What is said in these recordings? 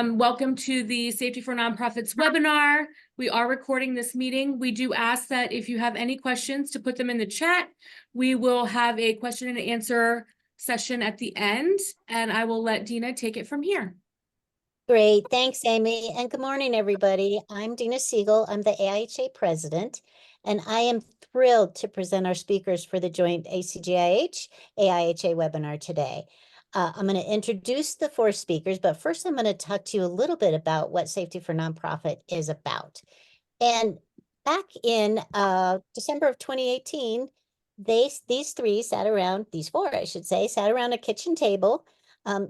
Welcome to the Safety for Nonprofits webinar. We are recording this meeting. We do ask that if you have any questions to put them in the chat. We will have a question and answer session at the end, and I will let Dina take it from here. Great. Thanks, Amy. And good morning, everybody. I'm Dina Siegel. I'm the AIHA president, and I am thrilled to present our speakers for the joint ACGIH AIHA webinar today. I'm going to introduce the four speakers, but first I'm going to talk to you a little bit about what Safety for Nonprofit is about. And back in December of 2018, these four, I should say, sat around a kitchen table.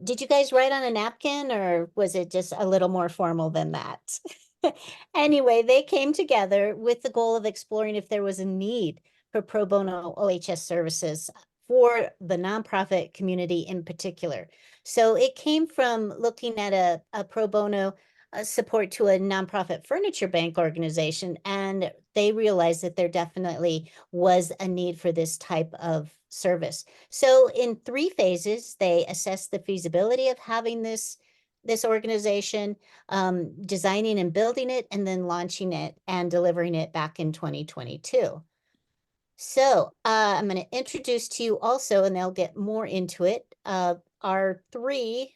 Did you guys write on a napkin, or was it just a little more formal than that? Anyway, they came together with the goal of exploring if there was a need for pro bono OHS services for the nonprofit community in particular. So it came from looking at a pro bono support to a nonprofit furniture bank organization, and they realized that there definitely was a need for this type of service. So in 3 phases, they assessed the feasibility of having this organization, designing and building it, and then launching it and delivering it back in 2022. So I'm going to introduce to you also, and they'll get more into it, our 4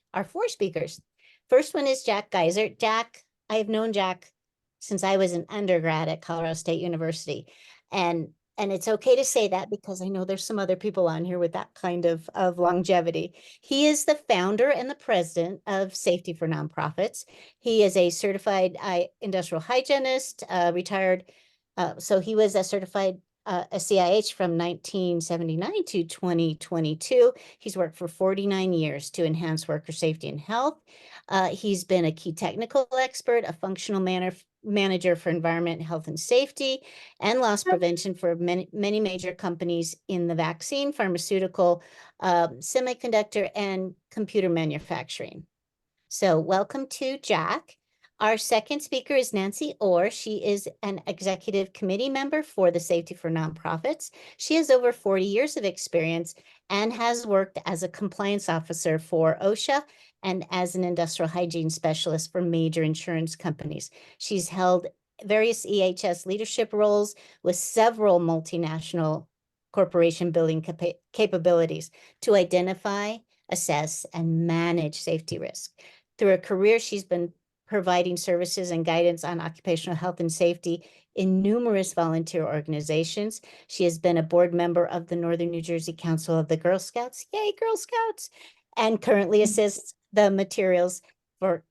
speakers. First one is Jack Geiser. Jack, I've known Jack since I was an undergrad at Colorado State University. And it's okay to say that because I know there's some other people on here with that kind of longevity. He is the founder and the president of Safety for Nonprofits. He is a certified industrial hygienist, retired. So he was a certified ACGIH from 1979 to 2022. He's worked for 49 years to enhance worker safety and health. He's been a key technical expert, a functional manager for environment, health, and safety, and loss prevention for many major companies in the vaccine, pharmaceutical, semiconductor, and computer manufacturing. So welcome to Jack. Our second speaker is Nancy Orr. She is an executive committee member for the Safety for Nonprofits. She has over 40 years of experience and has worked as a compliance officer for OSHA and as an industrial hygiene specialist for major insurance companies. She's held various EHS leadership roles with several multinational corporation building capabilities to identify, assess, and manage safety risk. Through her career, she's been providing services and guidance on occupational health and safety in numerous volunteer organizations. She has been a board member of the Northern New Jersey Council of the Girl Scouts, yay, Girl Scouts, and currently assists the materials for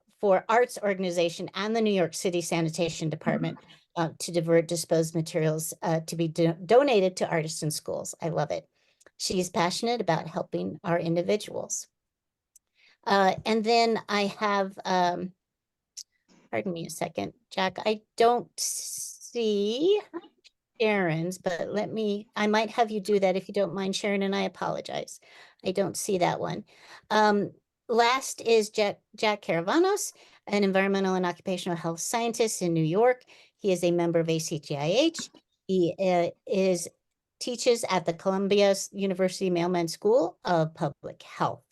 arts organization and the New York City Sanitation Department to divert disposed materials to be donated to artists and schools. I love it. She's passionate about helping our individuals. And then I have, pardon me a second, Jack, I don't see Sharon's, but I might have you do that if you don't mind, Sharon, and I apologize. I don't see that one. Last is Jack Caravanos, an environmental and occupational health scientist in New York. He is a member of ACGIH. He teaches at the Columbia University Mailman School of Public Health.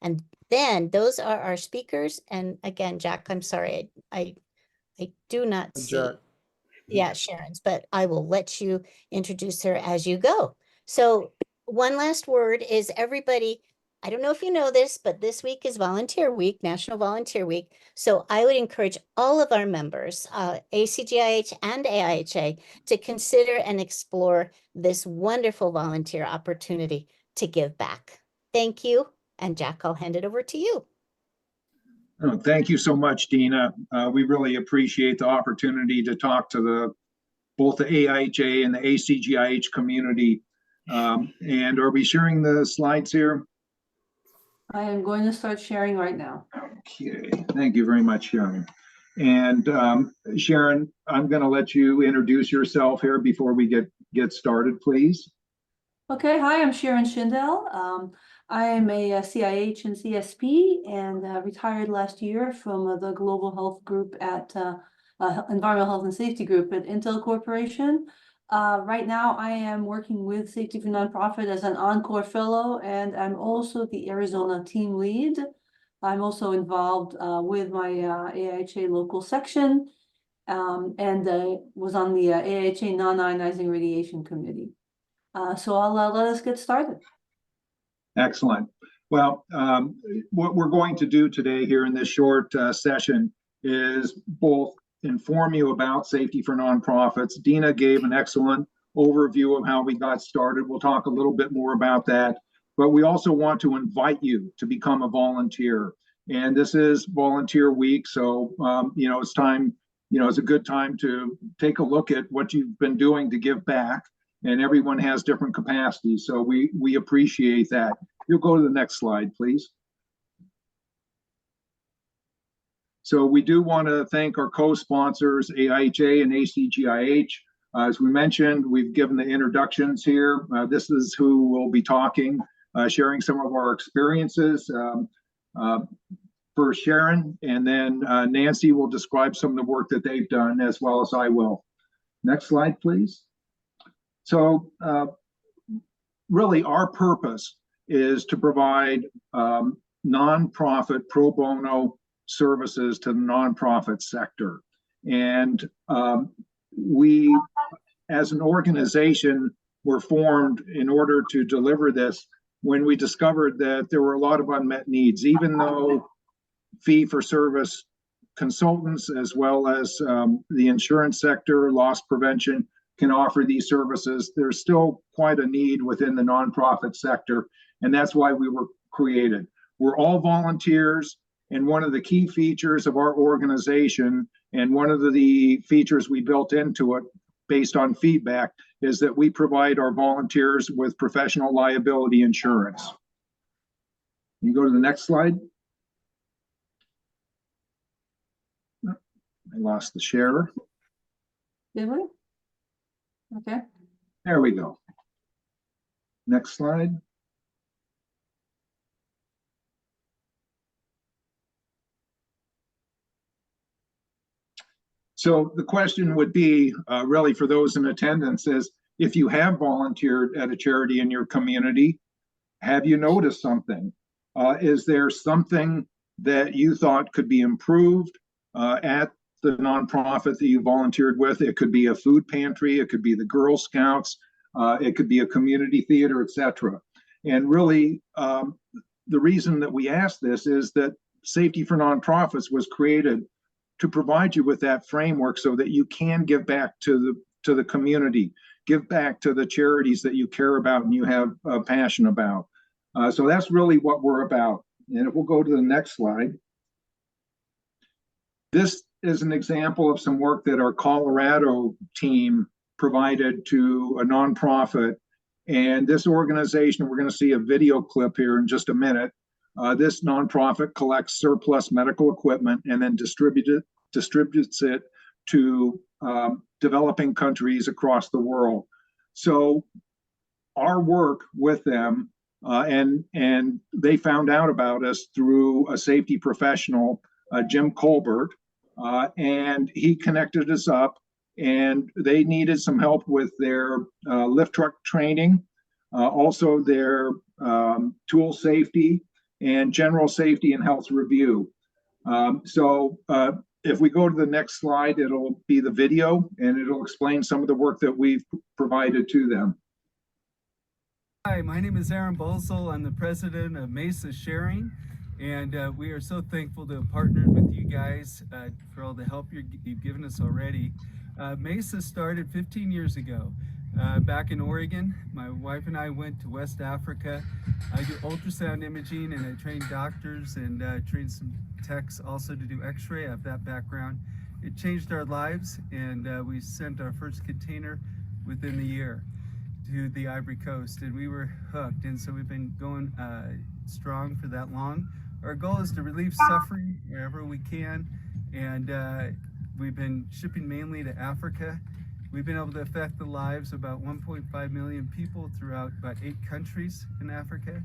And then those are our speakers. And again, Jack, I'm sorry, I do not see. Jack. Yeah, Sharon's, but I will let you introduce her as you go. So one last word is everybody, I don't know if you know this, but this week is Volunteer Week, National Volunteer Week. So I would encourage all of our members, ACGIH and AIHA, to consider and explore this wonderful volunteer opportunity to give back. Thank you. And Jack, I'll hand it over to you. Oh, thank you so much, Dina. We really appreciate the opportunity to talk to both the AIHA and the ACGIH community. And are we sharing the slides here? I am going to start sharing right now. Okay, thank you very much, Sharon. And Sharon, I'm going to let you introduce yourself here before we get started, please. Okay, hi, I'm Sharon Schindel. I am a CIH and CSP and retired last year from the Global Health Group at Environmental Health and Safety Group at Intel Corporation. Right now, I am working with Safety for Nonprofit as an Encore Fellow, and I'm also the Arizona team lead I'm also involved with my AIHA local section and was on the AIHA non-ionizing radiation committee. So I'll let us get started. Excellent. Well, what we're going to do today here in this short session is both inform you about safety for nonprofits. Dina gave an excellent overview of how we got started. We'll talk a little bit more about that, but we also want to invite you to become a volunteer. And this is volunteer week, so it's time. It's a good time to take a look at what you've been doing to give back. And everyone has different capacities, so we appreciate that. You'll go to the next slide, please. So we do want to thank our co-sponsors, AIHA and ACGIH. As we mentioned, we've given the introductions here. This is who will be talking, sharing some of our experiences. First Sharon, and then Nancy will describe some of the work that they've done, as well as I will. Next slide, please. So really our purpose is to provide nonprofit pro bono services to the nonprofit sector. And we, as an organization, were formed in order to deliver this when we discovered that there were a lot of unmet needs, even though fee-for-service consultants, as well as the insurance sector, loss prevention, can offer these services. There's still quite a need within the nonprofit sector, and that's why we were created. We're all volunteers, and one of the key features of our organization, and one of the features we built into it based on feedback, is that we provide our volunteers with professional liability insurance. Can you go to the next slide? I lost the share. Did we? Okay. There we go. Next slide. So the question would be, really for those in attendance, is if you have volunteered at a charity in your community, have you noticed something? Is there something that you thought could be improved at the nonprofit that you volunteered with? It could be a food pantry, it could be the Girl Scouts, it could be a community theater, etc. And really, the reason that we asked this is that Safety for Nonprofits was created to provide you with that framework so that you can give back to the community, give back to the charities that you care about and you have a passion about. So that's really what we're about. And if we'll go to the next slide. This is an example of some work that our Colorado team provided to a nonprofit. And this organization, we're going to see a video clip here in just a minute. This nonprofit collects surplus medical equipment and then distributes it to developing countries across the world. So our work with them, and they found out about us through a safety professional, Jim Colbert, and he connected us up, and they needed some help with their lift truck training, also their tool safety, and general safety and health review. So if we go to the next slide, it'll be the video, and it'll explain some of the work that we've provided to them. Hi, my name is Aaron Bolsel. I'm the president of Mesa Sharing, and we are so thankful to have partnered with you guys for all the help you've given us already. Mesa started 15 years ago. Back in Oregon, my wife and I went to West Africa. I do ultrasound imaging, and I train doctors and train some techs also to do x-ray. I have that background. It changed our lives, and we sent our first container within the year to the Ivory Coast, and we were hooked. And so we've been going strong for that long. Our goal is to relieve suffering wherever we can, and we've been shipping mainly to Africa. We've been able to affect the lives of about 1.5 million people throughout about 8 countries in Africa.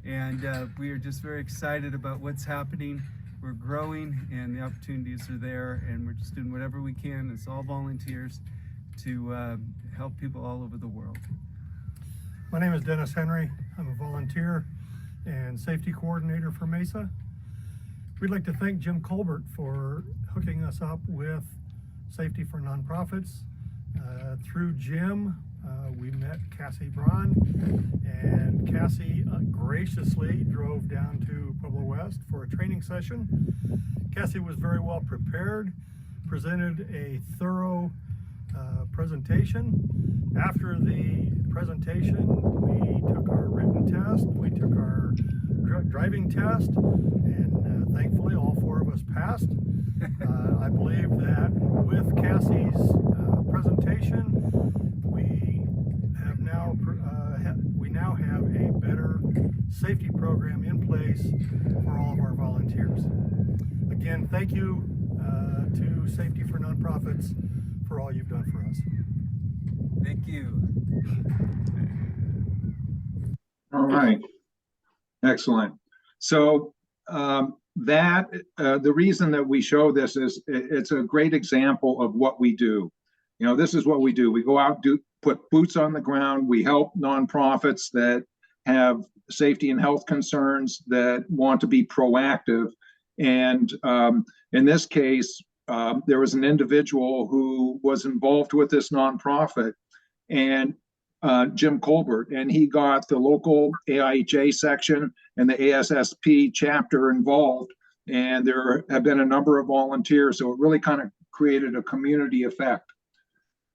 And we are just very excited about what's happening. We're growing and the opportunities are there, and we're just doing whatever we can as all volunteers to help people all over the world. My name is Dennis Henry. I'm a volunteer and safety coordinator for Mesa. We'd like to thank Jim Colbert for hooking us up with Safety for Nonprofits. Through Jim, we met Cassie Braun, and Cassie graciously drove down to Pueblo West for a training session. Cassie was very well prepared, presented a thorough presentation. After the presentation, we took our written test, we took our driving test, and thankfully all 4 of us passed. I believe that with Cassie's presentation, we now have a better safety program in place for all of our volunteers. Again, thank you to Safety for Nonprofits for all you've done for us. Thank you. All right. Excellent. So the reason that we show this is it's a great example of what we do. You know, this is what we do. We go out, put boots on the ground. We help nonprofits that have safety and health concerns, that want to be proactive. And in this case, there was an individual who was involved with this nonprofit, and Jim Colbert, and he got the local AIHA section and the ASSP chapter involved, and there have been a number of volunteers, so it really kind of created a community effect.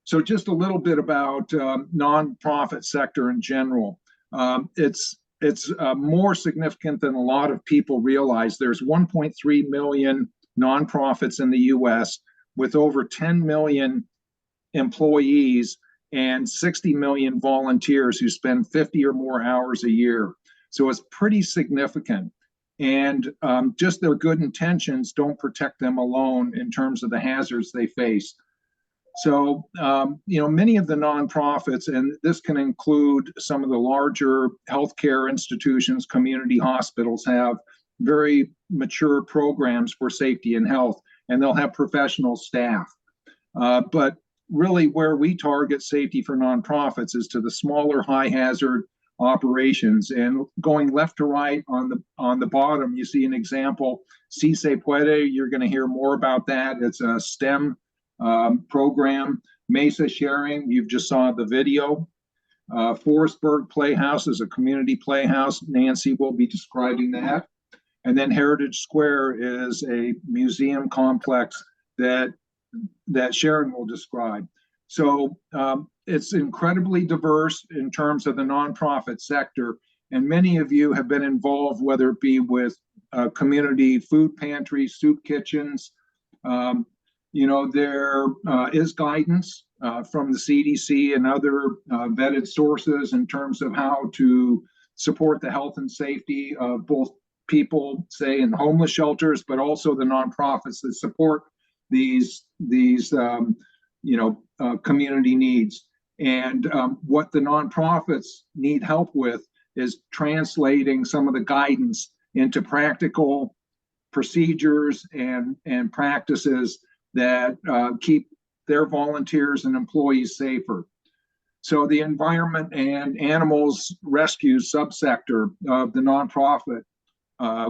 So just a little bit about nonprofit sector in general. It's more significant than a lot of people realize. There's 1.3 million nonprofits in the US with over 10 million employees and 60 million volunteers who spend 50 or more hours a year. So it's pretty significant. And just their good intentions don't protect them alone in terms of the hazards they face. So, you know, many of the nonprofits, and this can include some of the larger healthcare institutions, community hospitals, have very mature programs for safety and health, and they'll have professional staff. But really where we target Safety for Nonprofits is to the smaller high hazard operations. And going left to right on the bottom, you see an example, Si Se Puede. You're going to hear more about that. It's a STEM program. Mesa Sharing, you've just saw the video. Forestburg Playhouse is a community playhouse. Nancy will be describing that. And then Heritage Square is a museum complex that Sharon will describe. So it's incredibly diverse in terms of the nonprofit sector. And many of you have been involved, whether it be with community food pantries, soup kitchens. You know, there is guidance from the CDC and other vetted sources in terms of how to support the health and safety of both people, say, in homeless shelters, but also the nonprofits that support these community needs. And what the nonprofits need help with is translating some of the guidance into practical procedures and practices that keep their volunteers and employees safer. So the environment and animals rescue subsector of the nonprofit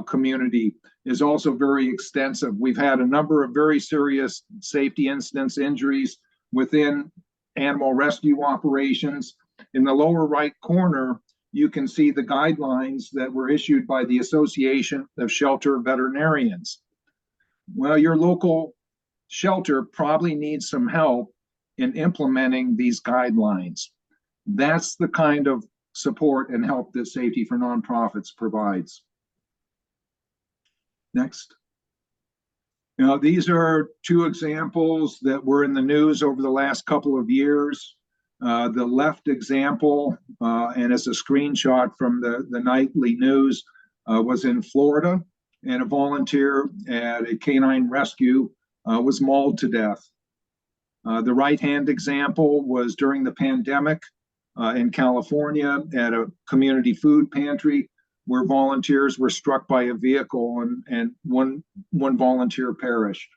community is also very extensive. We've had a number of very serious safety incidents, injuries within animal rescue operations. In the lower right corner, you can see the guidelines that were issued by the Association of Shelter Veterinarians. Well, your local shelter probably needs some help in implementing these guidelines. That's the kind of support and help that Safety for Nonprofits provides. Next. Now, these are two examples that were in the news over the last couple of years. The left example, and it's a screenshot from the nightly news, was in Florida, and a volunteer at a canine rescue was mauled to death. The right-hand example was during the pandemic in California at a community food pantry where volunteers were struck by a vehicle and one volunteer perished.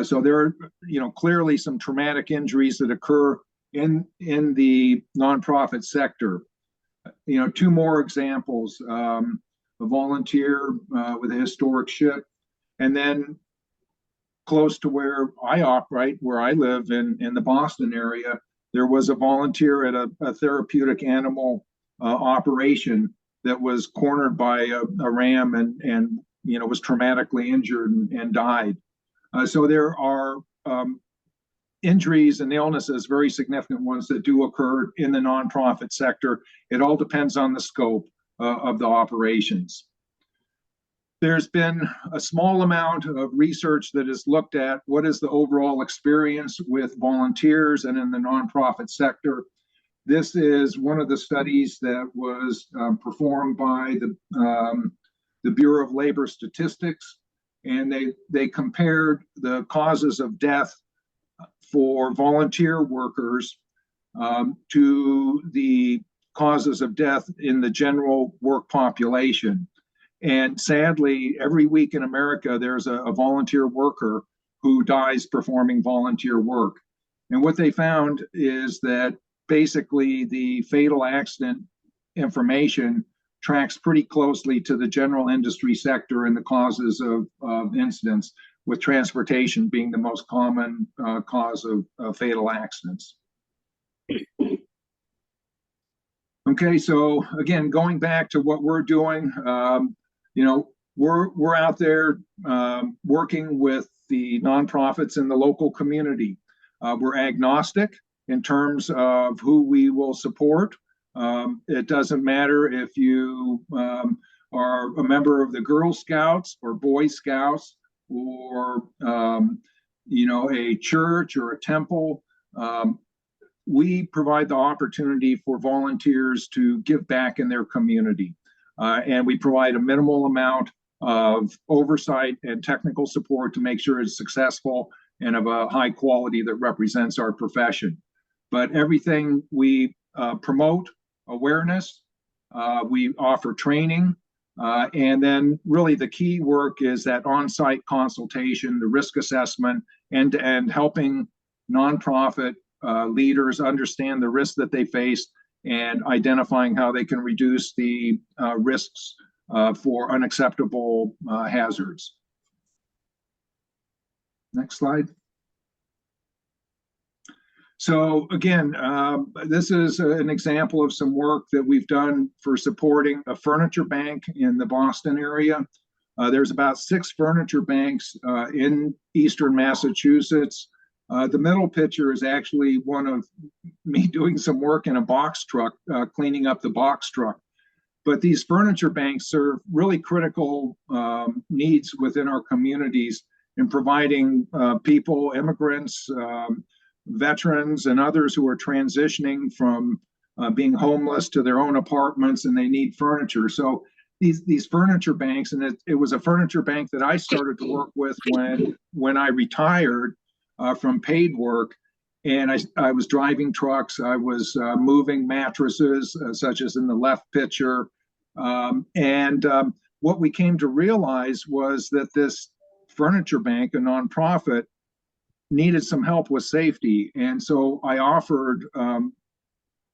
So there are, clearly some traumatic injuries that occur in the nonprofit sector. Two more examples. a volunteer with a historic ship. And then close to where I operate, where I live in the Boston area, there was a volunteer at a therapeutic animal operation that was cornered by a ram and was traumatically injured and died. So there are injuries and illnesses, very significant ones, that do occur in the nonprofit sector. It all depends on the scope of the operations. There's been a small amount of research that has looked at what is the overall experience with volunteers and in the nonprofit sector. This is one of the studies that was performed by the Bureau of Labor Statistics, and they compared the causes of death for volunteer workers to the causes of death in the general work population. And sadly, every week in America, there's a volunteer worker who dies performing volunteer work. And what they found is that basically the fatal accident information tracks pretty closely to the general industry sector and the causes of incidents, with transportation being the most common cause of fatal accidents. Okay, so again, going back to what we're doing, we're out there working with the nonprofits in the local community. We're agnostic in terms of who we will support. It doesn't matter if you are a member of the Girl Scouts or Boy Scouts or a church or a temple. We provide the opportunity for volunteers to give back in their community. And we provide a minimal amount of oversight and technical support to make sure it's successful and of a high quality that represents our profession. But everything we promote awareness, we offer training, and then really the key work is that on-site consultation, the risk assessment, and helping nonprofit leaders understand the risks that they face and identifying how they can reduce the risks for unacceptable hazards. Next slide. So again, this is an example of some work that we've done for supporting a furniture bank in the Boston area. There's about 6 furniture banks in Eastern Massachusetts. The middle picture is actually one of me doing some work in a box truck, cleaning up the box truck. But these furniture banks serve really critical needs within our communities in providing people, immigrants, veterans, and others who are transitioning from being homeless to their own apartments, and they need furniture. So these furniture banks, and it was a furniture bank that I started to work with when I retired from paid work, and I was driving trucks, I was moving mattresses, such as in the left picture, and what we came to realize was that this furniture bank, a nonprofit, needed some help with safety, and so I offered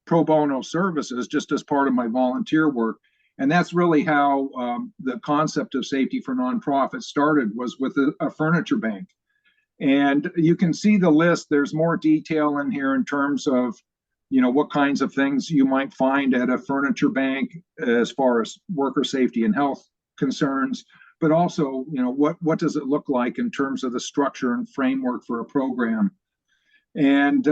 pro bono services just as part of my volunteer work. And that's really how the concept of safety for nonprofits started, was with a furniture bank. And you can see the list. There's more detail in here in terms of, what kinds of things you might find at a furniture bank as far as worker safety and health concerns, but also, what does it look like in terms of the structure and framework for a program. And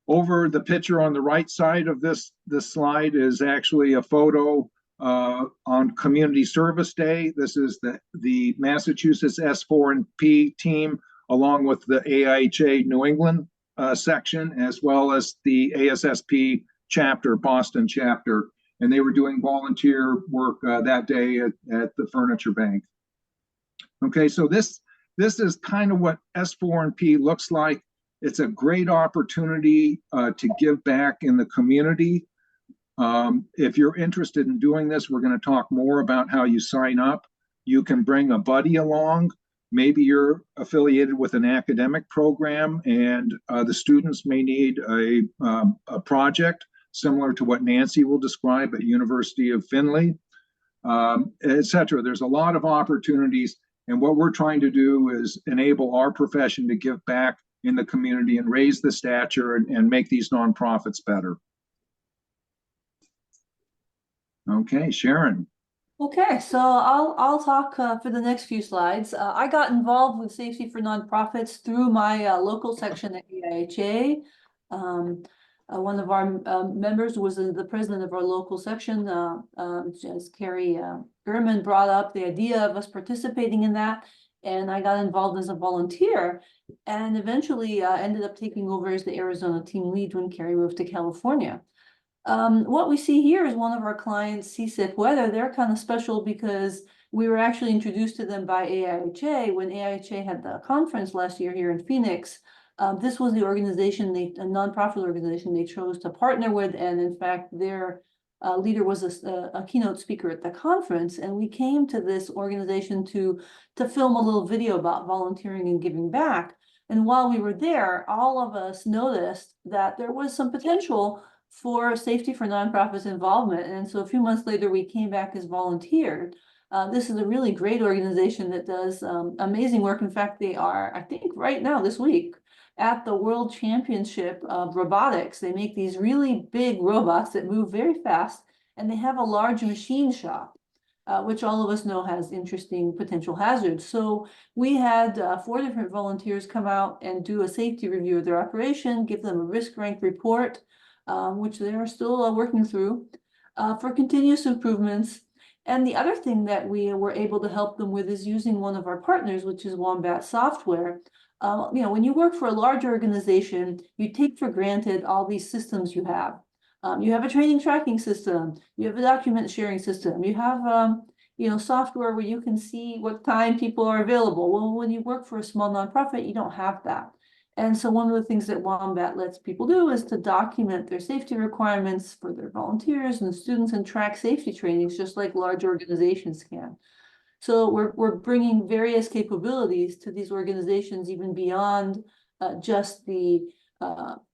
over the picture on the right side of this slide is actually a photo on Community Service Day. This is the Massachusetts S4NP team, along with the AIHA New England section, as well as the ASSP chapter, Boston chapter. And they were doing volunteer work that day at the furniture bank. Okay, so this is kind of what S4NP looks like. It's a great opportunity to give back in the community. If you're interested in doing this, we're going to talk more about how you sign up. You can bring a buddy along. Maybe you're affiliated with an academic program, and the students may need a project similar to what Nancy will describe at University of Findlay. et cetera. There's a lot of opportunities. And what we're trying to do is enable our profession to give back in the community and raise the stature and make these nonprofits better. Okay, Sharon. Okay, so I'll talk for the next few slides. I got involved with Safety for Nonprofits through my local section at AIHA. One of our members was the president of our local section, as Carrie Gurman brought up the idea of us participating in that, and I got involved as a volunteer, and eventually ended up taking over as the Arizona team lead when Carrie moved to California. What we see here is one of our clients, CSIP Weather. They're kind of special because we were actually introduced to them by AIHA when AIHA had the conference last year here in Phoenix. This was the organization, a nonprofit organization they chose to partner with, and in fact, their leader was a keynote speaker at the conference. And we came to this organization to film a little video about volunteering and giving back. And while we were there, all of us noticed that there was some potential for Safety for Nonprofits involvement. And so a few months later, we came back as volunteers. This is a really great organization that does amazing work. In fact, they are, I think right now, this week, at the World Championship of Robotics. They make these really big robots that move very fast, and they have a large machine shop, which all of us know has interesting potential hazards. So we had 4 different volunteers come out and do a safety review of their operation, give them a risk rank report, which they are still working through, for continuous improvements. And the other thing that we were able to help them with is using one of our partners, which is Wombat Software. When you work for a large organization, you take for granted all these systems you have. You have a training tracking system, you have a document sharing system, you have software where you can see what time people are available. Well, when you work for a small nonprofit, you don't have that. And so one of the things that Wombat lets people do is to document their safety requirements for their volunteers and students and track safety trainings, just like large organizations can. So we're bringing various capabilities to these organizations, even beyond just the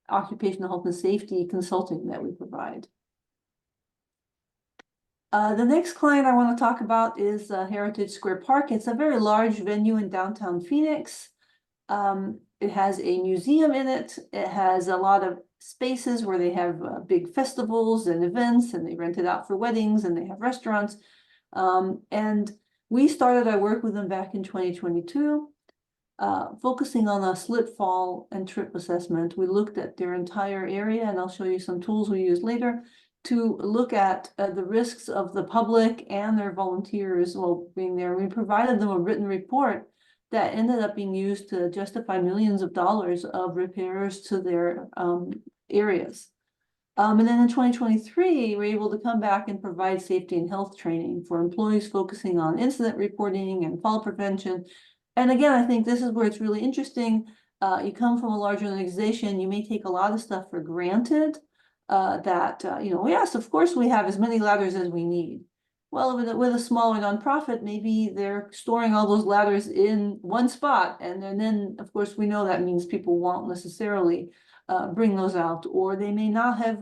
occupational health and safety consulting that we provide. The next client I want to talk about is Heritage Square Park. It's a very large venue in downtown Phoenix. It has a museum in it. It has a lot of spaces where they have big festivals and events, and they rent it out for weddings, and they have restaurants. And we started our work with them back in 2022, focusing on a slip, fall, and trip assessment. We looked at their entire area, and I'll show you some tools we use later to look at the risks of the public and their volunteers while being there. We provided them a written report that ended up being used to justify millions of dollars of repairs to their areas. And then in 2023, we were able to come back and provide safety and health training for employees focusing on incident reporting and fall prevention. And again, I think this is where it's really interesting. You come from a large organization, you may take a lot of stuff for granted yes, of course we have as many ladders as we need. Well, with a smaller nonprofit, maybe they're storing all those ladders in one spot. And then of course, we know that means people won't necessarily bring those out, or they may not have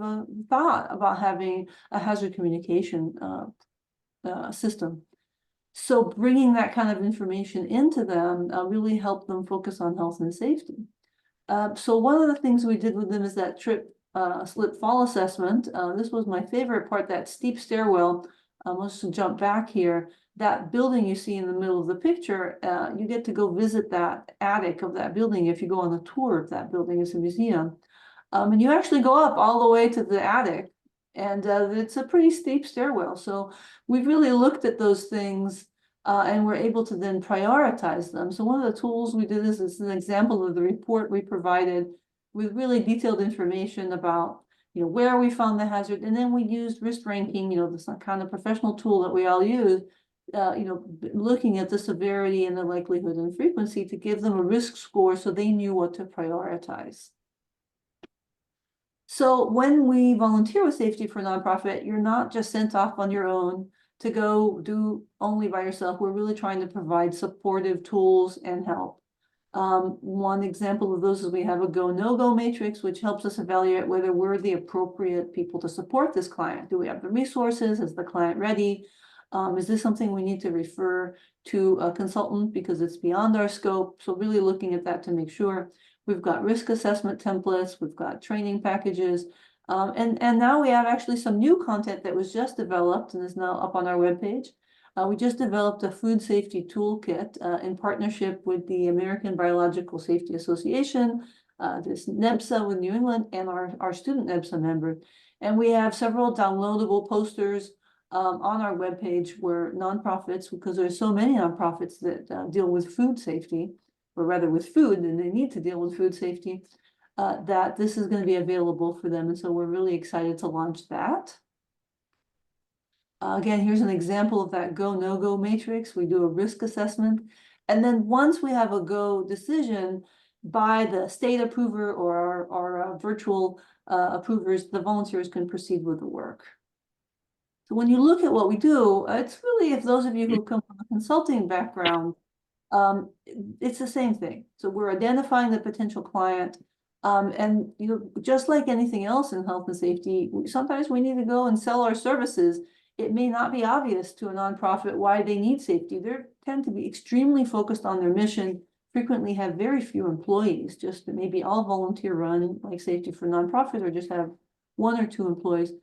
thought about having a hazard communication system. So bringing that kind of information into them really helped them focus on health and safety. So one of the things we did with them is that trip slip fall assessment. This was my favorite part, that steep stairwell. Let's jump back here. That building you see in the middle of the picture, you get to go visit that attic of that building if you go on a tour of that building. It's a museum. And you actually go up all the way to the attic, and it's a pretty steep stairwell. So we've really looked at those things and we're able to then prioritize them. So one of the tools we did is an example of the report we provided with really detailed information about where we found the hazard, and then we used risk ranking, this kind of professional tool that we all use, looking at the severity and the likelihood and frequency to give them a risk score so they knew what to prioritize. So when we volunteer with Safety for Nonprofit, you're not just sent off on your own to go do only by yourself. We're really trying to provide supportive tools and help. One example of those is we have a go, no-go matrix, which helps us evaluate whether we're the appropriate people to support this client. Do we have the resources? Is the client ready? Is this something we need to refer to a consultant because it's beyond our scope? So really looking at that to make sure. We've got risk assessment templates, we've got training packages, and now we have actually some new content that was just developed and is now up on our webpage. We just developed a food safety toolkit in partnership with the American Biological Safety Association, this NEBSA with New England, and our student NEBSA member. And we have several downloadable posters on our webpage where nonprofits, because there's so many nonprofits that deal with food safety, or rather with food, and they need to deal with food safety, that this is going to be available for them. And so we're really excited to launch that. Again, here's an example of that go, no-go matrix. We do a risk assessment. And then once we have a go decision by the state approver or our virtual approvers, the volunteers can proceed with the work. So when you look at what we do, it's really, if those of you who come from a consulting background, it's the same thing. So we're identifying the potential client, and just like anything else in health and safety, sometimes we need to go and sell our services. It may not be obvious to a nonprofit why they need safety. They tend to be extremely focused on their mission, frequently have very few employees, just maybe all volunteer run, like Safety for Nonprofit, or just have 1 or 2 employees.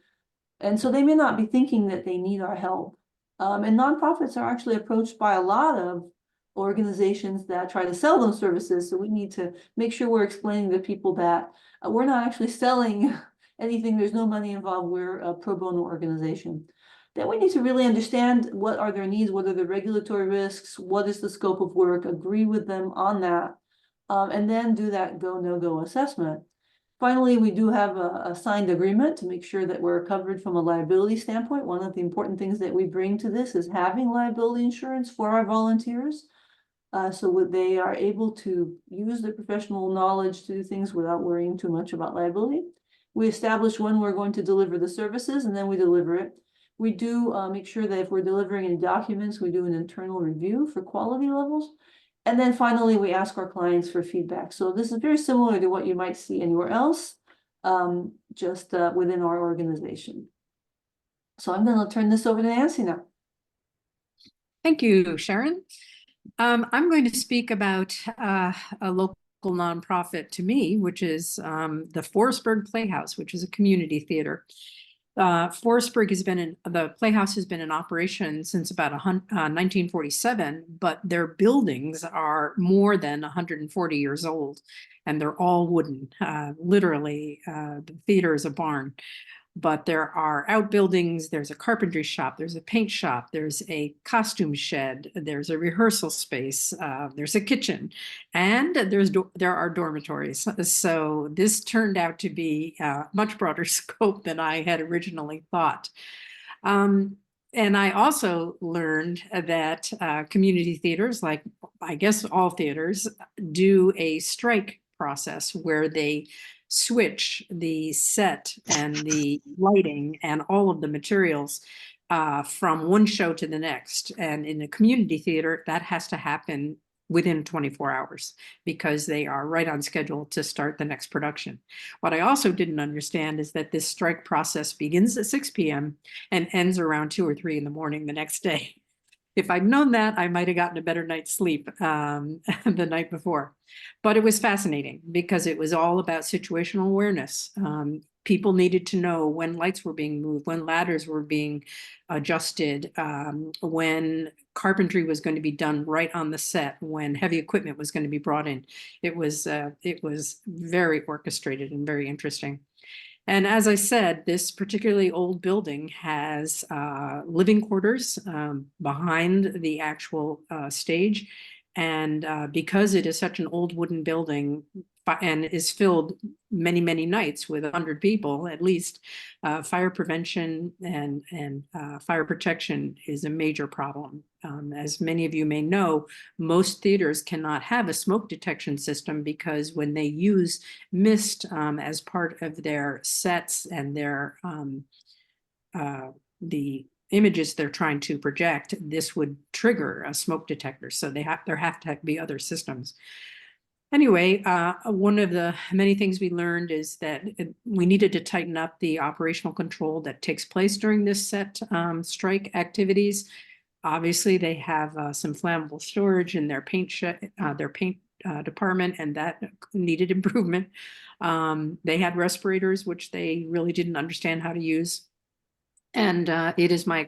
And so they may not be thinking that they need our help. And nonprofits are actually approached by a lot of organizations that try to sell those services. So we need to make sure we're explaining to people that we're not actually selling anything. There's no money involved. We're a pro bono organization. Then we need to really understand what are their needs, what are the regulatory risks, what is the scope of work, agree with them on that, and then do that go, no-go assessment. Finally, we do have a signed agreement to make sure that we're covered from a liability standpoint. One of the important things that we bring to this is having liability insurance for our volunteers. So they are able to use their professional knowledge to do things without worrying too much about liability. We establish when we're going to deliver the services, and then we deliver it. We do make sure that if we're delivering any documents, we do an internal review for quality levels. And then finally, we ask our clients for feedback. So this is very similar to what you might see anywhere else, just within our organization. So I'm going to turn this over to Nancy now. Thank you, Sharon. I'm going to speak about a local nonprofit to me, which is the Forestburg Playhouse, which is a community theater. Forestburg the Playhouse has been in operation since about 1947, but their buildings are more than 140 years old, and they're all wooden. Literally, the theater is a barn. But there are outbuildings, there's a carpentry shop, there's a paint shop, there's a costume shed, there's a rehearsal space, there's a kitchen, and there are dormitories. So this turned out to be a much broader scope than I had originally thought. And I also learned that community theaters, like I guess all theaters, do a strike process where they switch the set and the lighting and all of the materials from one show to the next. And in a community theater, that has to happen within 24 hours because they are right on schedule to start the next production. What I also didn't understand is that this strike process begins at 6 p.m. and ends around 2 or 3 in the morning the next day. If I'd known that, I might have gotten a better night's sleep the night before. But it was fascinating because it was all about situational awareness. People needed to know when lights were being moved, when ladders were being adjusted, when carpentry was going to be done right on the set, when heavy equipment was going to be brought in. It was very orchestrated and very interesting. And as I said, this particularly old building has living quarters behind the actual stage. And because it is such an old wooden building and is filled many, many nights with 100 people, at least, fire prevention and fire protection is a major problem. As many of you may know, most theaters cannot have a smoke detection system because when they use mist as part of their sets and their the images they're trying to project, this would trigger a smoke detector. So there have to be other systems. Anyway, one of the many things we learned is that we needed to tighten up the operational control that takes place during this set strike activities. Obviously, they have some flammable storage in their paint department, and that needed improvement. They had respirators, which they really didn't understand how to use. And it is my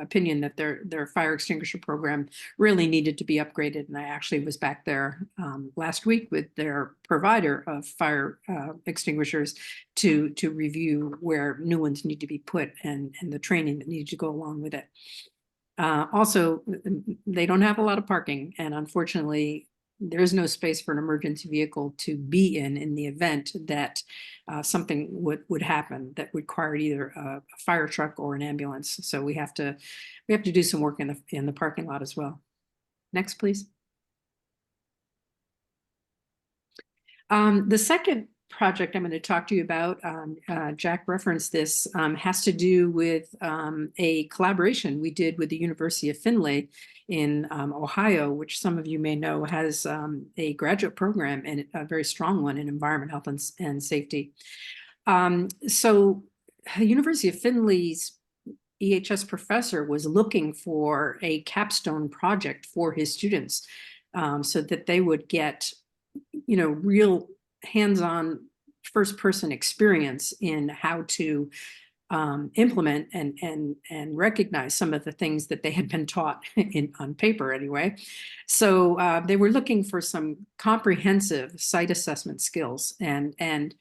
opinion that their fire extinguisher program really needed to be upgraded. And I actually was back there last week with their provider of fire extinguishers to review where new ones need to be put and the training that needed to go along with it. Also, they don't have a lot of parking, and unfortunately, there's no space for an emergency vehicle to be in the event that something would happen that required either a fire truck or an ambulance. So we have to do some work in the parking lot as well. Next, please. The second project I'm going to talk to you about, Jack referenced this, has to do with a collaboration we did with the University of Findlay in Ohio, which some of you may know has a graduate program, and a very strong one, in environment, health, and safety. So the University of Findlay's EHS professor was looking for a capstone project for his students, so that they would get, real hands-on first-person experience in how to implement and recognize some of the things that they had been taught on paper anyway. So they were looking for some comprehensive site assessment skills, and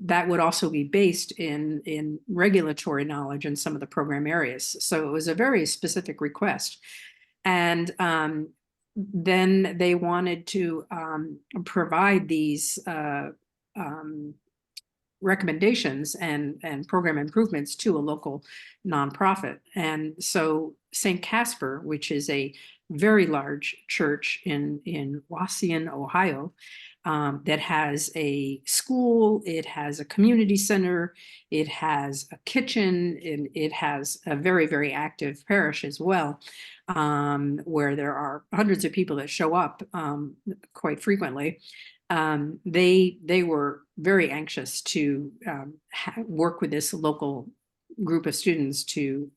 that would also be based in regulatory knowledge in some of the program areas. So it was a very specific request. And then they wanted to provide these recommendations and program improvements to a local nonprofit. And so St. Casper, which is a very large church in Wauseon, Ohio, that has a school, it has a community center, it has a kitchen, and it has a very, very active parish as well, where there are hundreds of people that show up quite frequently. They were very anxious to work with this local group of students to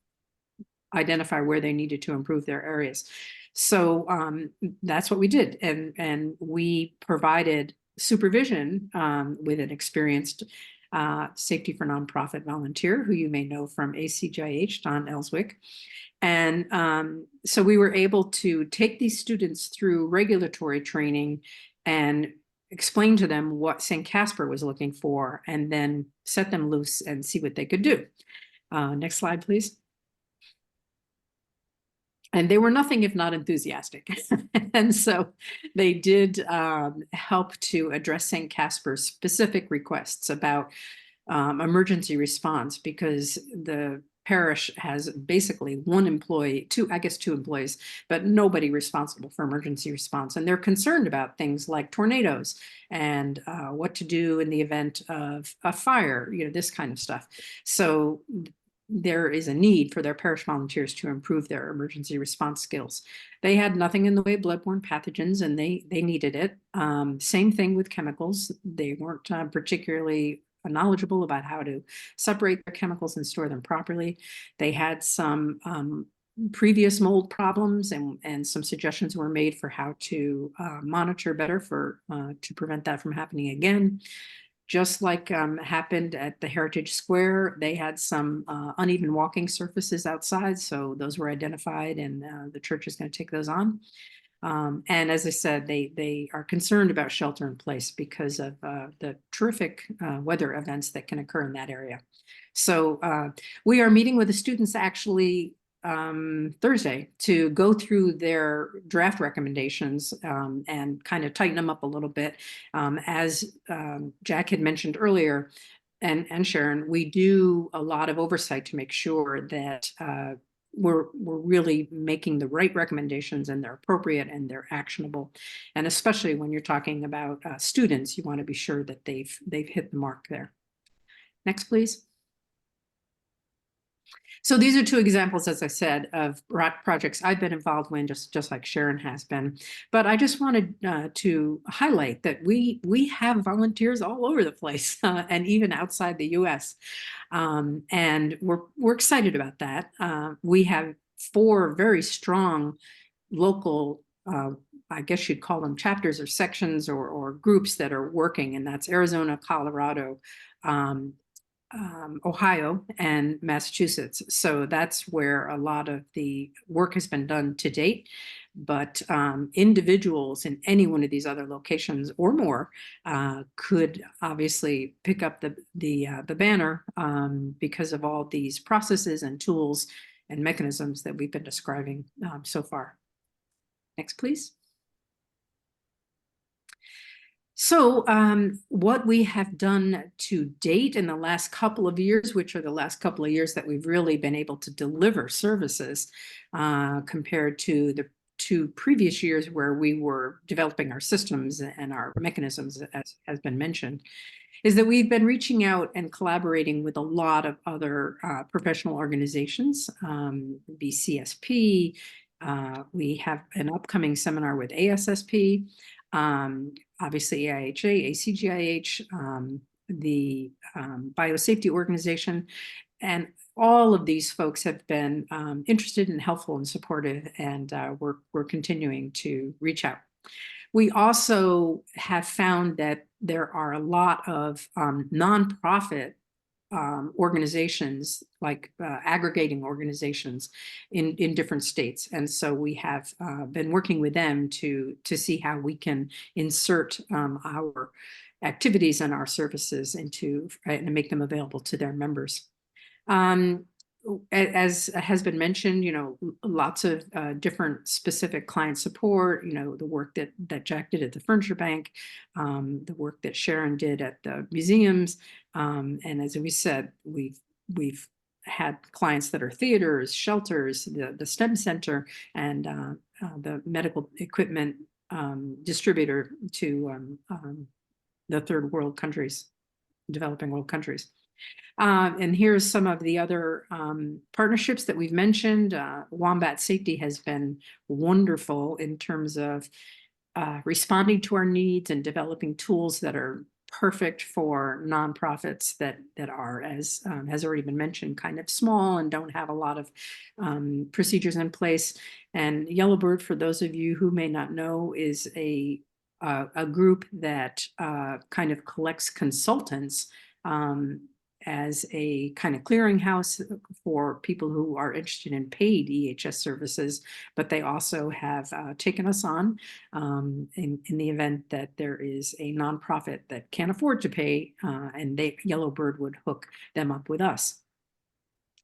identify where they needed to improve their areas. So that's what we did, and we provided supervision with an experienced Safety for Nonprofit volunteer, who you may know from ACGIH, Don Ellswick. And so we were able to take these students through regulatory training and explain to them what St. Casper was looking for, and then set them loose and see what they could do. Next slide, please. And they were nothing if not enthusiastic. And so they did help to address St. Casper's specific requests about emergency response, because the parish has basically one employee, two employees, but nobody responsible for emergency response. And they're concerned about things like tornadoes and what to do in the event of a fire, this kind of stuff. So there is a need for their parish volunteers to improve their emergency response skills. They had nothing in the way of bloodborne pathogens, and they needed it. Same thing with chemicals. They weren't particularly knowledgeable about how to separate their chemicals and store them properly. They had some previous mold problems, and some suggestions were made for how to monitor better to prevent that from happening again. Just like happened at the Heritage Square, they had some uneven walking surfaces outside, so those were identified, and the church is going to take those on. And as I said, they are concerned about shelter in place because of the terrific weather events that can occur in that area. So we are meeting with the students actually Thursday to go through their draft recommendations and kind of tighten them up a little bit. As Jack had mentioned earlier, and Sharon, we do a lot of oversight to make sure that we're really making the right recommendations, and they're appropriate and they're actionable. And especially when you're talking about students, you want to be sure that they've hit the mark there. Next, please. So these are two examples, as I said, of projects I've been involved in, just like Sharon has been. But I just wanted to highlight that we have volunteers all over the place, and even outside the U.S. And we're excited about that. We have 4 very strong local, I guess you'd call them chapters or sections or groups that are working, and that's Arizona, Colorado, Ohio, and Massachusetts. So that's where a lot of the work has been done to date. But individuals in any one of these other locations or more could obviously pick up the banner because of all these processes and tools and mechanisms that we've been describing so far. Next, please. So what we have done to date in the last couple of years, which are the last couple of years that we've really been able to deliver services compared to the 2 previous years where we were developing our systems and our mechanisms, as has been mentioned, is that we've been reaching out and collaborating with a lot of other professional organizations, BCSP. We have an upcoming seminar with ASSP. Obviously AIHA, ACGIH, the Biosafety Organization, and all of these folks have been interested and helpful and supportive, and we're continuing to reach out. We also have found that there are a lot of nonprofit organizations, like aggregating organizations in different states. And so we have been working with them to see how we can insert our activities and our services into and make them available to their members. As has been mentioned, lots of different specific client support, the work that Jack did at the Furniture Bank, the work that Sharon did at the museums. And as we said, we've had clients that are theaters, shelters, the STEM Center, and the medical equipment distributor to the third world countries, developing world countries. And here's some of the other partnerships that we've mentioned. Wombat Safety has been wonderful in terms of responding to our needs and developing tools that are perfect for nonprofits that are, as has already been mentioned, kind of small and don't have a lot of procedures in place. And Yellowbird, for those of you who may not know, is a group that kind of collects consultants as a kind of clearinghouse for people who are interested in paid EHS services, but they also have taken us on in the event that there is a nonprofit that can't afford to pay, and Yellowbird would hook them up with us.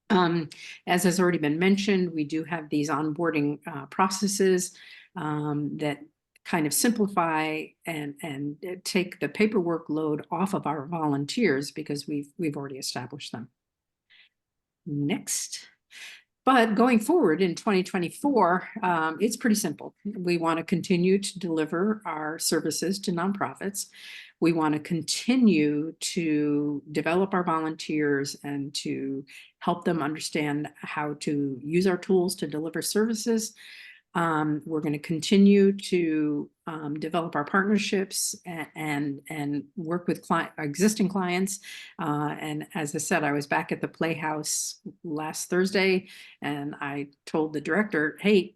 As has already been mentioned, we do have these onboarding processes that kind of simplify and take the paperwork load off of our volunteers because we've already established them. Next. But going forward in 2024, it's pretty simple. We want to continue to deliver our services to nonprofits. We want to continue to develop our volunteers and to help them understand how to use our tools to deliver services. We're going to continue to develop our partnerships and work with existing clients. And as I said, I was back at the Playhouse last Thursday, and I told the director, hey,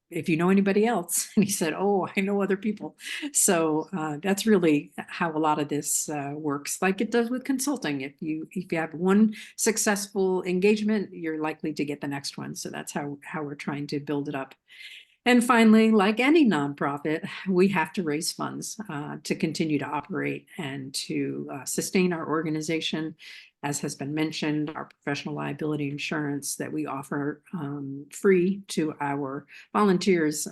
if you know anybody else, and he said, oh, I know other people. So that's really how a lot of this works, like it does with consulting. If you have one successful engagement, you're likely to get the next one. So that's how we're trying to build it up. And finally, like any nonprofit, we have to raise funds to continue to operate and to sustain our organization. As has been mentioned, our professional liability insurance that we offer free to our volunteers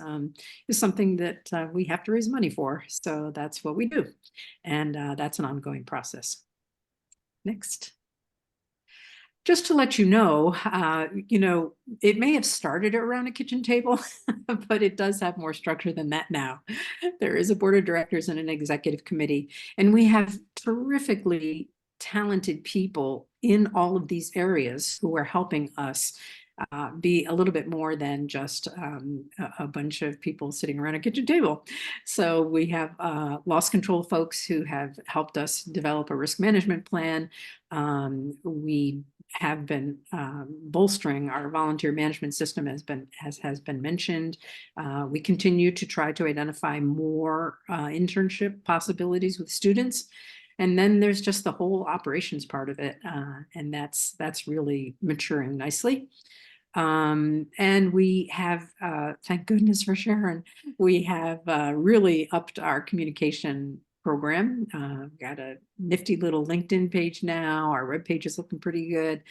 is something that we have to raise money for. So that's what we do. And that's an ongoing process. Next. Just to let you know, it may have started around a kitchen table, but it does have more structure than that now. There is a board of directors and an executive committee, and we have terrifically talented people in all of these areas who are helping us be a little bit more than just a bunch of people sitting around a kitchen table. So we have loss control folks who have helped us develop a risk management plan. We have been bolstering our volunteer management system, has been mentioned. We continue to try to identify more internship possibilities with students. And then there's just the whole operations part of it. And that's really maturing nicely. And we have, thank goodness for Sharon, we have really upped our communication program. Got a nifty little LinkedIn page now. Our webpage is looking pretty good.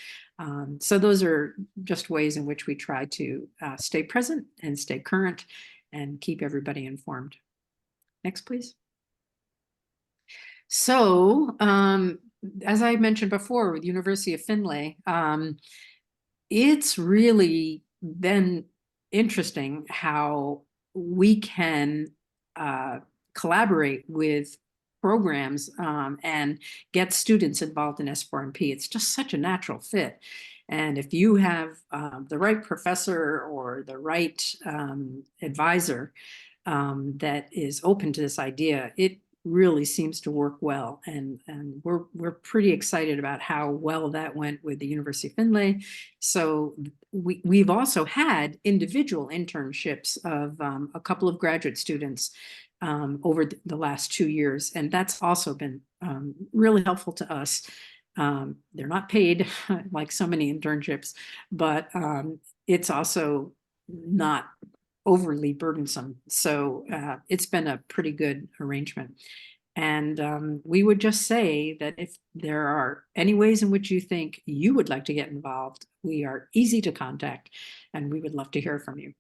So those are just ways in which we try to stay present and stay current and keep everybody informed. Next, please. So, as I mentioned before with University of Findlay, it's really been interesting how we can collaborate with programs and get students involved in S4NP. It's just such a natural fit. And if you have the right professor or the right advisor that is open to this idea, it really seems to work well. And we're pretty excited about how well that went with the University of Findlay. So we've also had individual internships of a couple of graduate students over the last 2 years. And that's also been really helpful to us. They're not paid like so many internships, but it's also not overly burdensome. So it's been a pretty good arrangement. And we would just say that if there are any ways in which you think you would like to get involved, we are easy to contact and we would love to hear from you.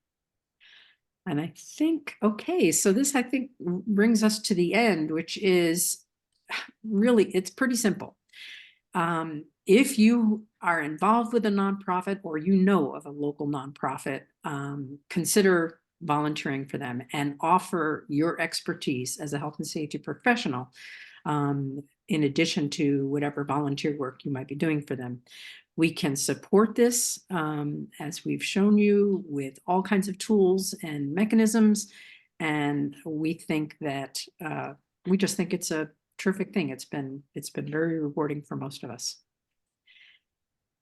And I think, okay, so this I think brings us to the end, which is really, it's pretty simple. If you are involved with a nonprofit or you know of a local nonprofit, consider volunteering for them and offer your expertise as a health and safety professional in addition to whatever volunteer work you might be doing for them. We can support this, as we've shown you, with all kinds of tools and mechanisms. And we think that we just think it's a terrific thing. It's been very rewarding for most of us.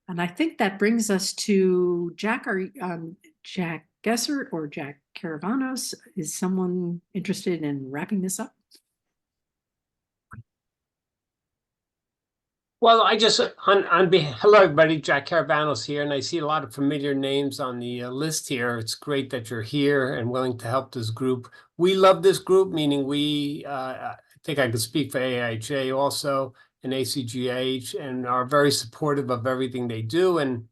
And I think that brings us to Jack, Jack Gessert or Jack Caravanos. Is someone interested in wrapping this up? Well, I just, hello everybody, Jack Caravanos here, and I see a lot of familiar names on the list here. It's great that you're here and willing to help this group. We love this group, meaning we, I think I could speak for AIHA also, and ACGIH, and are very supportive of everything they do. And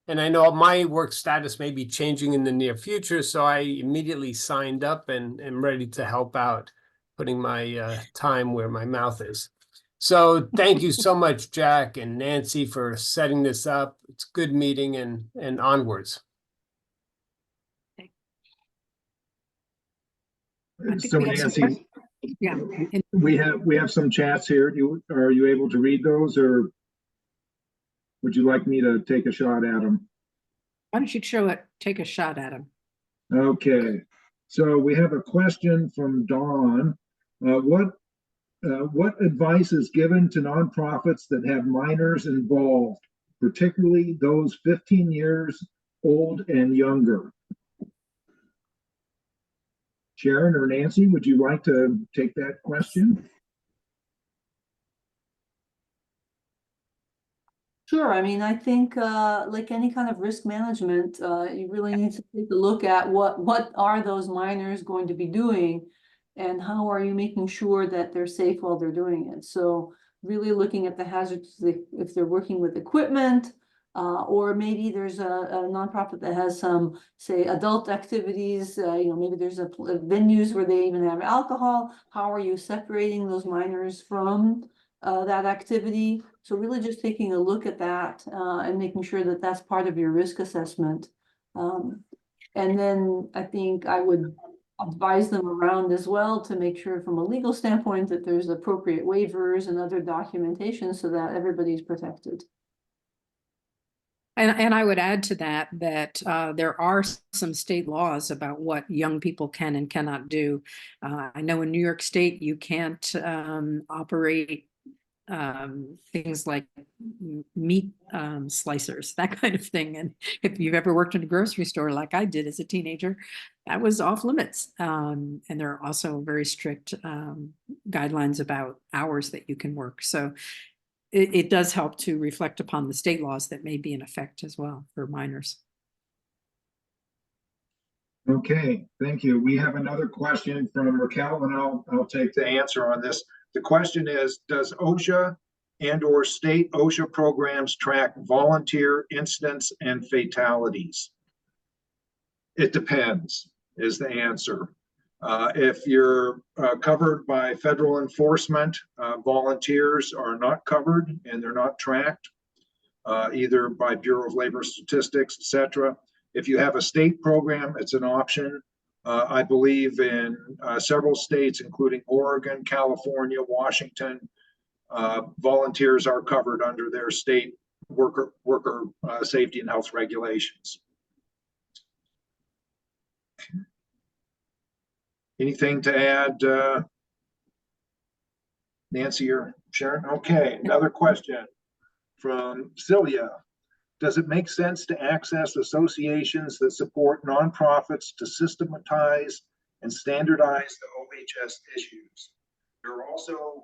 I know my work status may be changing in the near future, so I immediately signed up and am ready to help out, putting my time where my mouth is. So thank you so much, Jack and Nancy, for setting this up. It's a good meeting and onwards. So Nancy, Yeah. we have some chats here. Are you able to read those, or would you like me to take a shot at them? Why don't you take a shot at them? Okay, so we have a question from Dawn. What advice is given to nonprofits that have minors involved, particularly those 15 years old and younger? Sharon or Nancy, would you like to take that question? Sure. I mean, I think like any kind of risk management, you really need to take a look at what are those minors going to be doing, and how are you making sure that they're safe while they're doing it. So really looking at the hazards, if they're working with equipment, or maybe there's a nonprofit that has some, say, adult activities, maybe there's venues where they even have alcohol. How are you separating those minors from that activity? So really just taking a look at that and making sure that that's part of your risk assessment. And then I think I would advise them around as well to make sure from a legal standpoint that there's appropriate waivers and other documentation so that everybody's protected. And I would add to that there are some state laws about what young people can and cannot do. I know in New York State, you can't operate things like meat slicers, that kind of thing. And if you've ever worked in a grocery store like I did as a teenager, that was off limits. And there are also very strict guidelines about hours that you can work. So it does help to reflect upon the state laws that may be in effect as well for minors. Okay, thank you. We have another question from Raquel, and I'll take the answer on this. The question is, does OSHA and/or state OSHA programs track volunteer incidents and fatalities? It depends, is the answer. If you're covered by federal enforcement, volunteers are not covered and they're not tracked, either by Bureau of Labor Statistics, etc. If you have a state program, it's an option. I believe in several states, including Oregon, California, Washington, volunteers are covered under their state worker safety and health regulations. Anything to add, Nancy or Sharon? Okay, another question from Celia. Does it make sense to access associations that support nonprofits to systematize and standardize the OHS issues? There are also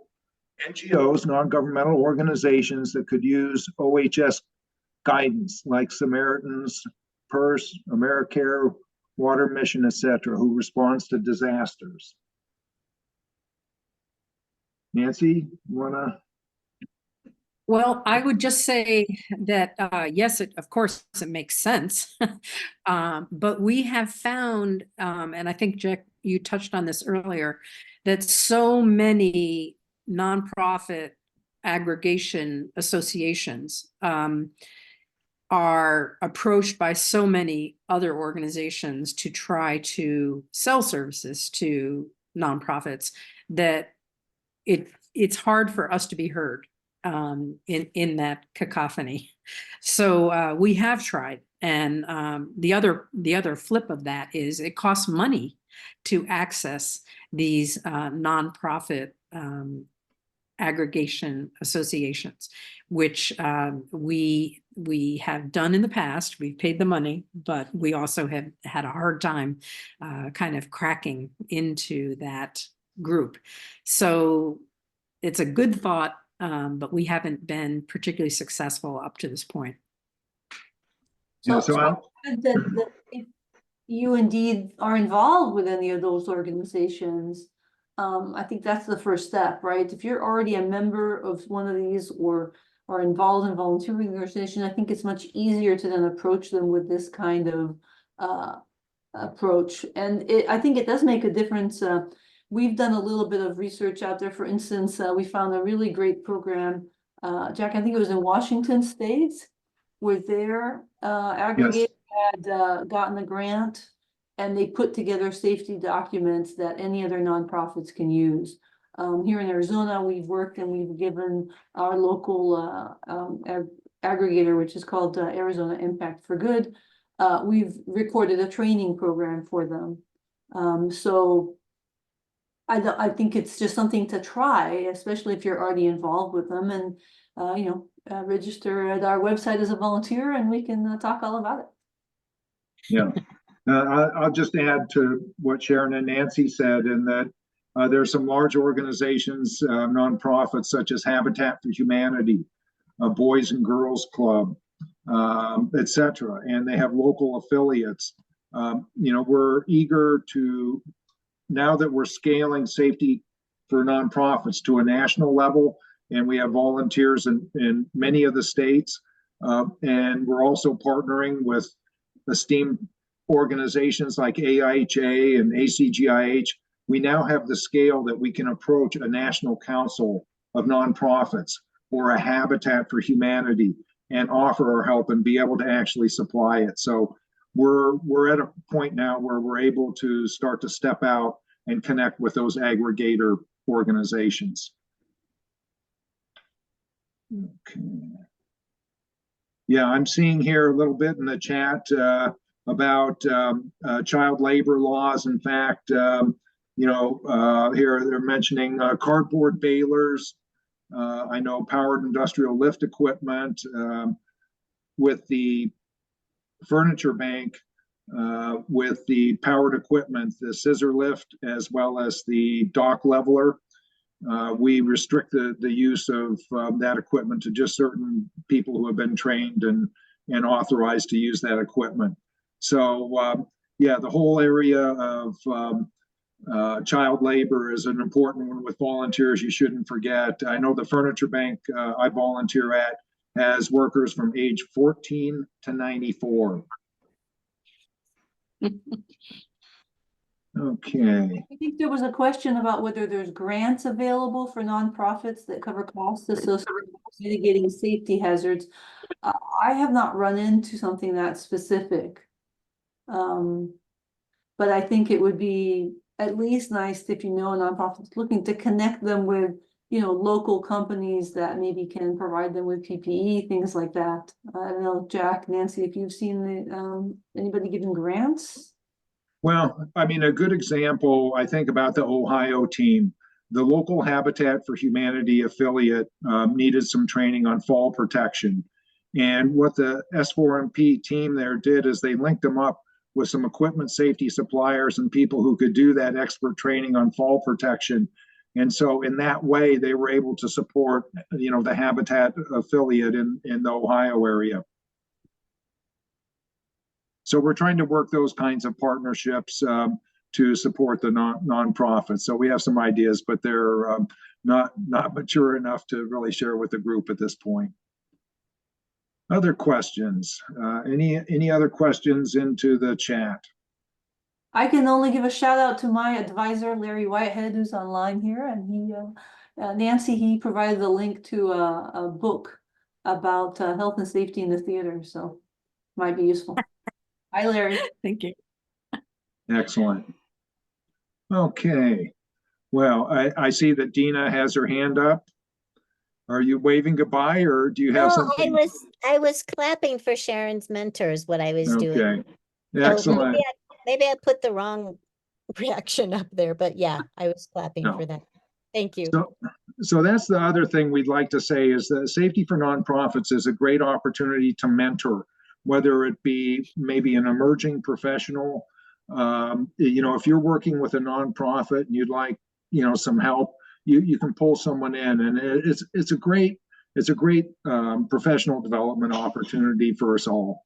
NGOs, non-governmental organizations, that could use OHS guidance, like Samaritans, PERS, AmeriCare, Water Mission, etc., who responds to disasters. Nancy, you wanna? Well, I would just say that, yes, of course, it makes sense. But we have found, and I think, Jack, you touched on this earlier, that so many nonprofit aggregation associations are approached by so many other organizations to try to sell services to nonprofits that it's hard for us to be heard in that cacophony. So we have tried, and the other flip of that is it costs money to access these nonprofit aggregation associations, which we have done in the past. We've paid the money, but we also have had a hard time kind of cracking into that group. So it's a good thought, but we haven't been particularly successful up to this point. Yeah, that if you indeed are involved with any of those organizations, I think that's the first step, right? If you're already a member of one of these or are involved in volunteering organization, I think it's much easier to then approach them with this kind of approach. And I think it does make a difference. We've done a little bit of research out there. For instance, we found a really great program, Jack, I think it was in Washington State, where their aggregator had gotten a grant, and they put together safety documents that any other nonprofits can use. Here in Arizona, we've worked and we've given our local aggregator, which is called Arizona Impact for Good, we've recorded a training program for them. So I think it's just something to try, especially if you're already involved with them, and register at our website as a volunteer, and we can talk all about it. Yeah, I'll just add to what Sharon and Nancy said, in that there are some large organizations, nonprofits such as Habitat for Humanity, Boys and Girls Club, etc., and they have local affiliates. We're eager to, now that we're scaling safety for nonprofits to a national level, and we have volunteers in many of the states, and we're also partnering with esteemed organizations like AIHA and ACGIH. We now have the scale that we can approach a national council of nonprofits or a Habitat for Humanity and offer our help and be able to actually supply it. So we're at a point now where we're able to start to step out and connect with those aggregator organizations. Okay. Yeah, I'm seeing here a little bit in the chat about child labor laws. In fact, here they're mentioning cardboard balers. I know powered industrial lift equipment with the furniture bank, with the powered equipment, the scissor lift, as well as the dock leveler. We restrict the use of that equipment to just certain people who have been trained and authorized to use that equipment. So, yeah, the whole area of child labor is an important one with volunteers you shouldn't forget. I know the furniture bank I volunteer at has workers from age 14 to 94. Okay. I think there was a question about whether there's grants available for nonprofits that cover costs associated with mitigating safety hazards. I have not run into something that specific. But I think it would be at least nice if you know a nonprofit's looking to connect them with, local companies that maybe can provide them with PPE, things like that. I don't know, Jack, Nancy, if you've seen anybody giving grants? Well, I mean, a good example, I think about the Ohio team. The local Habitat for Humanity affiliate needed some training on fall protection. And what the S4NP team there did is they linked them up with some equipment safety suppliers and people who could do that expert training on fall protection. And so in that way, they were able to support, the Habitat affiliate in the Ohio area. So we're trying to work those kinds of partnerships to support the nonprofits. So we have some ideas, but they're not mature enough to really share with the group at this point. Other questions? Any other questions into the chat? I can only give a shout out to my advisor, Larry Whitehead, who's online here, and he, Nancy, he provided the link to a book about health and safety in the theater, so might be useful. Hi, Larry. Thank you. Excellent. Okay. Well, I see that Dina has her hand up. Are you waving goodbye, or do you have No, something? I was clapping for Sharon's mentors, what I was doing. Okay. So Excellent. maybe I put the wrong reaction up there, but yeah, I was clapping No. for that. Thank you. So that's the other thing we'd like to say is that Safety for Nonprofits is a great opportunity to mentor, whether it be maybe an emerging professional. If you're working with a nonprofit and you'd like, some help, you can pull someone in, and it's a great professional development opportunity for us all.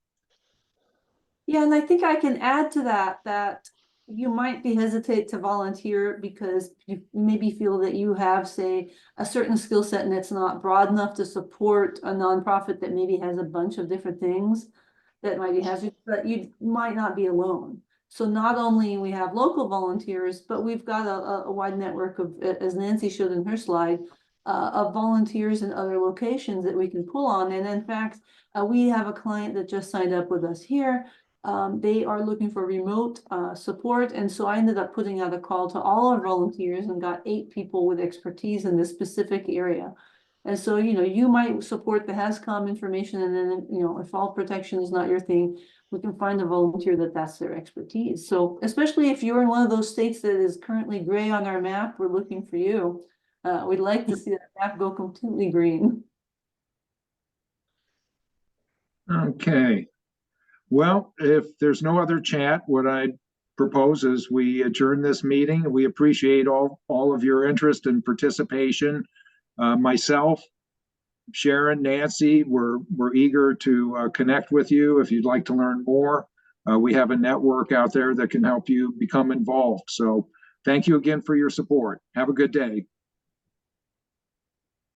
Yeah, and I think I can add to that you might be hesitant to volunteer because you maybe feel that you have, say, a certain skill set and it's not broad enough to support a nonprofit that maybe has a bunch of different things that might be hazardous, but you might not be alone. So not only we have local volunteers, but we've got a wide network of, as Nancy showed in her slide, of volunteers in other locations that we can pull on. And in fact, we have a client that just signed up with us here. They are looking for remote support. And so I ended up putting out a call to all our volunteers and got 8 people with expertise in this specific area. And so, you might support the HAZCOM information, and then, if fall protection is not your thing, we can find a volunteer that's their expertise. So especially if you're in one of those states that is currently gray on our map, we're looking for you. We'd like to see that map go completely green. Okay. Well, if there's no other chat, what I propose is we adjourn this meeting. We appreciate all of your interest and participation. Myself, Sharon, Nancy, we're eager to connect with you if you'd like to learn more. We have a network out there that can help you become involved. So thank you again for your support. Have a good day.